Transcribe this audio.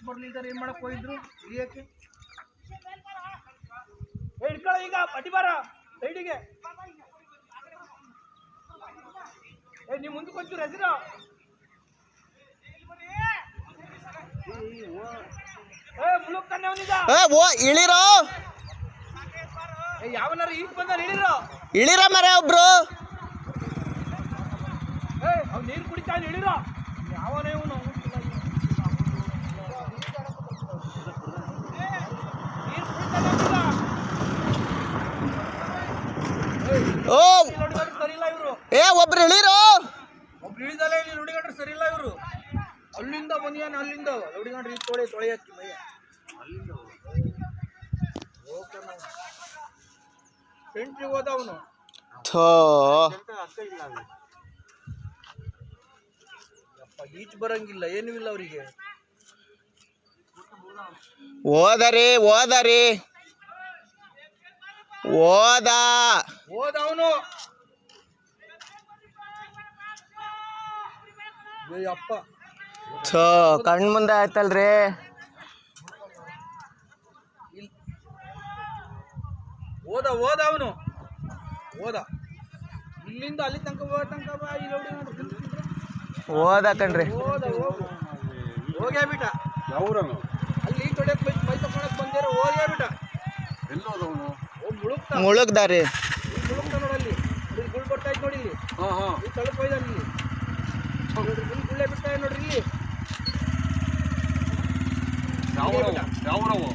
ಬರ್ಲಿಲ್ದಾರ ಏನ್ ಮಾಡಕ್ ಹೋಗಿದ್ರು ಇಳಿಯಕ್ಕೆ ಹಿಡ್ಕೊಳ್ಳ ಈಗ ಅಡ್ಡಿ ಬಾರ ಸೈಡಿಗೆ ನೀವು ಮುಂದಕ್ಕೆ ಒಂಚೂರು ಹೆಸರು ಮುಳುಕ್ ತಾನೆ ಅವನಿಗ ಇಳಿರೋ ಯಾವನಾರು ಈಗ ಬಂದಾರ ಇಳಿರ ಮರ ಒಬ್ರು ಅವ್ನು ನೀರು ಕುಡಿತಾನೆ ಇಳಿರೋ ಯಾವನೇ ಇವನು ಓ ಒಬ್ರು ಇಳಿರೋ ಒಬ್ರು ಇಳಿದಲ್ಲ ಇಲ್ಲಿ ನುಡಿಗಂಡ್ರೆ ಸರಿ ಇಲ್ಲ ಇವರು ಅಲ್ಲಿಂದ ಬಂದಿಯಾನ ಅಲ್ಲಿಂದ ನುಡಿಗಂಡ್ರೆ ಈ ತೊಳೆಯಕ್ಕೆ ಮೈಯ ಅಲ್ಲಿಂದ ಸೆಂಟ್ರಿ ಹೋದ ಅವನು ಈಚ್ ಬರಂಗಿಲ್ಲ ಏನೂ ಇಲ್ಲ ಅವರಿಗೆ ಓದರಿ ಅವನು ಅಪ್ಪ ಕಣ್ ಮುಂದೆ ಆಯ್ತಲ್ರಿ ಓದ ಅವನು ಇಲ್ಲಿಂದ ಅಲ್ಲಿ ತನಕ ಓದ ಕಣ್ರಿ ಹೋಗ್ಯಾ ಬಿಟ್ಟ ಯಾವ್ರನು ಅಲ್ಲಿ ತೊಡೆಯಕ್ ಮೈ ತಕೊಳಕ್ ಬಂದಿರ ಹೋಗ್ಯಾ ಬಿಟ್ಟ ಎಲ್ಲೋದವನು ಮುಳುಗ್ದಾರಿ ಮುಳುಗ್ತಾ ನೋಡಲ್ಲಿ ಗುಳ್ ಬರ್ತಾ ಇತ್ತು ನೋಡಿ ಇಲ್ಲಿ ಈ ತಳಕ್ ಹೋಯ್ದಾನ ಇಲ್ಲಿ ಗುಳ್ಳೆ ಬಿಡ್ತಾ ನೋಡ್ರಿ ಇಲ್ಲಿ ಯಾವ್ರವು